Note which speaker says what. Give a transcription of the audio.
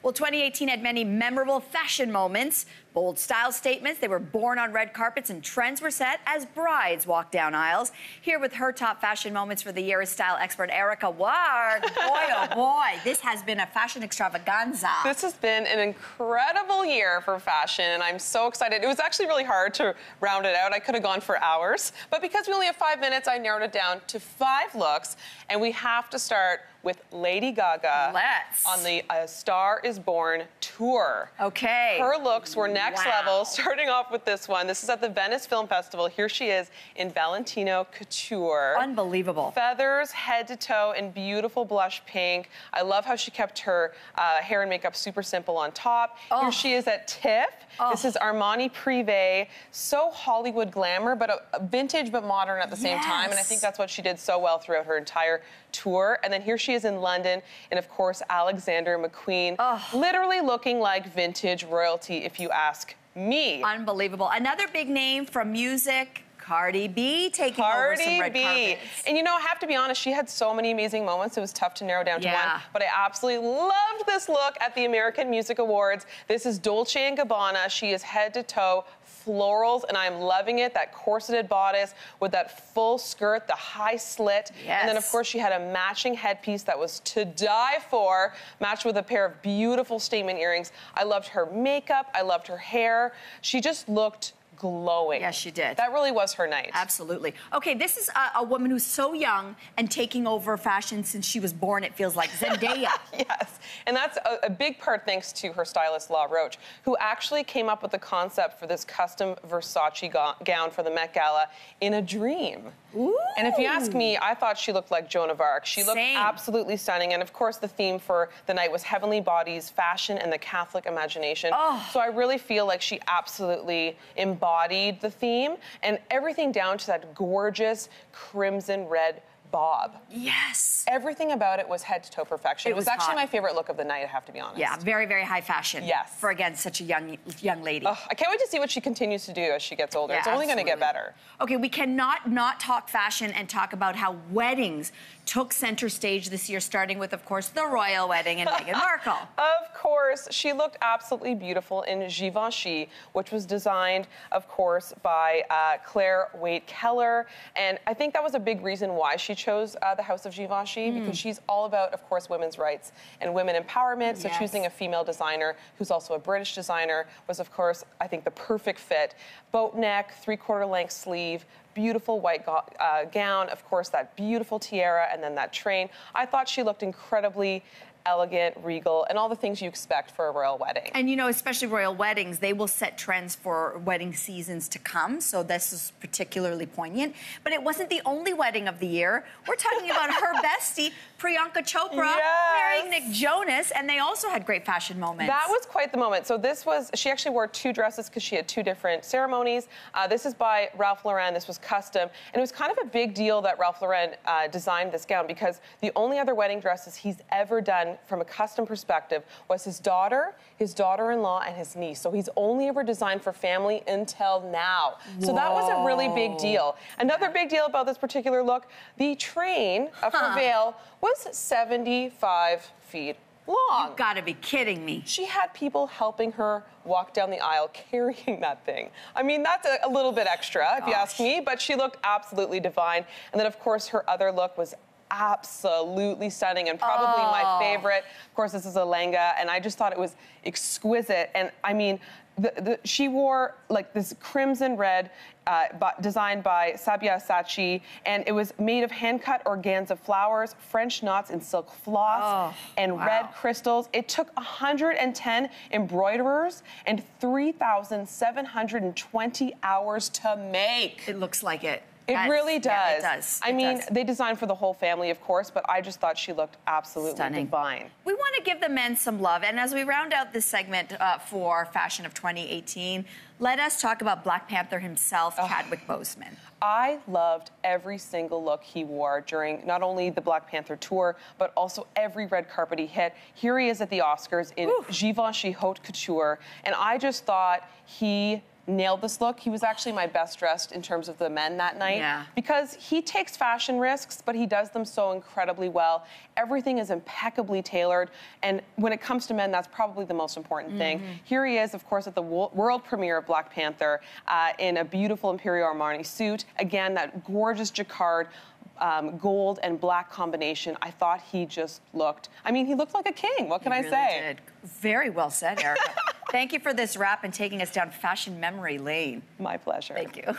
Speaker 1: Well, 2018 had many memorable fashion moments, bold style statements. They were born on red carpets, and trends were set as brides walked down aisles. Here with her top fashion moments for the year is style expert Erica Ward. Boy, oh boy, this has been a fashion extravaganza.
Speaker 2: This has been an incredible year for fashion, and I'm so excited. It was actually really hard to round it out. I could have gone for hours, but because we only have 5 minutes, I narrowed it down to 5 looks, and we have to start with Lady Gaga on the A Star Is Born tour.
Speaker 1: Okay.
Speaker 2: Her looks were next level, starting off with this one. This is at the Venice Film Festival. Here she is in Valentino couture.
Speaker 1: Unbelievable.
Speaker 2: Feathers head to toe in beautiful blush pink. I love how she kept her hair and makeup super simple on top. Here she is at TIFF. This is Armani Privé. So Hollywood glamour, but vintage but modern at the same time. And I think that's what she did so well throughout her entire tour. And then here she is in London, and of course, Alexander McQueen, literally looking like vintage royalty, if you ask me.
Speaker 1: Unbelievable. Another big name from music, Cardi B taking over some red carpets.
Speaker 2: And you know, I have to be honest, she had so many amazing moments. It was tough to narrow down to one, but I absolutely loved this look at the American Music Awards. This is Dolce & Gabbana. She is head to toe florals, and I'm loving it. That corseted bodice with that full skirt, the high slit. And then, of course, she had a matching headpiece that was to die for, matched with a pair of beautiful statement earrings. I loved her makeup. I loved her hair. She just looked glowing.
Speaker 1: Yes, she did.
Speaker 2: That really was her night.
Speaker 1: Absolutely. Okay, this is a woman who's so young and taking over fashion since she was born, it feels like, Zendaya.
Speaker 2: Yes, and that's a big part thanks to her stylist, La Roche, who actually came up with the concept for this custom Versace gown for the Met Gala in a dream.
Speaker 1: Ooh.
Speaker 2: And if you ask me, I thought she looked like Joan of Arc. She looked absolutely stunning. And of course, the theme for the night was heavenly bodies, fashion, and the Catholic imagination. So I really feel like she absolutely embodied the theme, and everything down to that gorgeous crimson red bob.
Speaker 1: Yes.
Speaker 2: Everything about it was head to toe perfection. It was actually my favorite look of the night, I have to be honest.
Speaker 1: Yeah, very, very high fashion.
Speaker 2: Yes.
Speaker 1: For, again, such a young lady.
Speaker 2: I can't wait to see what she continues to do as she gets older. It's only going to get better.
Speaker 1: Okay, we cannot not talk fashion and talk about how weddings took center stage this year, starting with, of course, the royal wedding and Meghan Markle.
Speaker 2: Of course. She looked absolutely beautiful in Givenchy, which was designed, of course, by Claire Waite-Keller. And I think that was a big reason why she chose the House of Givenchy, because she's all about, of course, women's rights and women empowerment. So choosing a female designer who's also a British designer was, of course, I think the perfect fit. Boat neck, 3/4 length sleeve, beautiful white gown, of course, that beautiful tiara, and then that train. I thought she looked incredibly elegant, regal, and all the things you expect for a royal wedding.
Speaker 1: And you know, especially royal weddings, they will set trends for wedding seasons to come, so this is particularly poignant. But it wasn't the only wedding of the year. We're talking about her bestie, Priyanka Chopra, marrying Nick Jonas, and they also had great fashion moments.
Speaker 2: That was quite the moment. So this was, she actually wore 2 dresses because she had 2 different ceremonies. This is by Ralph Lauren. This was custom, and it was kind of a big deal that Ralph Lauren designed this gown, because the only other wedding dresses he's ever done from a custom perspective was his daughter, his daughter-in-law, and his niece. So he's only ever designed for family until now. So that was a really big deal. Another big deal about this particular look, the train of her veil was 75 feet long.
Speaker 1: You've got to be kidding me.
Speaker 2: She had people helping her walk down the aisle carrying that thing. I mean, that's a little bit extra, if you ask me, but she looked absolutely divine. And then, of course, her other look was absolutely stunning and probably my favorite. Of course, this is a lehenga, and I just thought it was exquisite. And I mean, she wore like this crimson red designed by Sabia Sachi, and it was made of hand-cut organza flowers, French knots in silk floss, and red crystals. It took 110 embroiderers and 3,720 hours to make.
Speaker 1: It looks like it.
Speaker 2: It really does.
Speaker 1: Yeah, it does.
Speaker 2: I mean, they designed for the whole family, of course, but I just thought she looked absolutely divine.
Speaker 1: We want to give the men some love, and as we round out this segment for Fashion of 2018, let us talk about Black Panther himself, Chadwick Boseman.
Speaker 2: I loved every single look he wore during not only the Black Panther tour, but also every red carpet he hit. Here he is at the Oscars in Givenchy Haute Couture, and I just thought he nailed this look. He was actually my best dressed in terms of the men that night.
Speaker 1: Yeah.
Speaker 2: Because he takes fashion risks, but he does them so incredibly well. Everything is impeccably tailored. And when it comes to men, that's probably the most important thing. Here he is, of course, at the world premiere of Black Panther in a beautiful Imperial Armani suit. Again, that gorgeous jacquard. Gold and black combination. I thought he just looked, I mean, he looked like a king. What can I say?
Speaker 1: Did. Very well said, Erica. Thank you for this wrap and taking us down fashion memory lane.
Speaker 2: My pleasure.
Speaker 1: Thank you.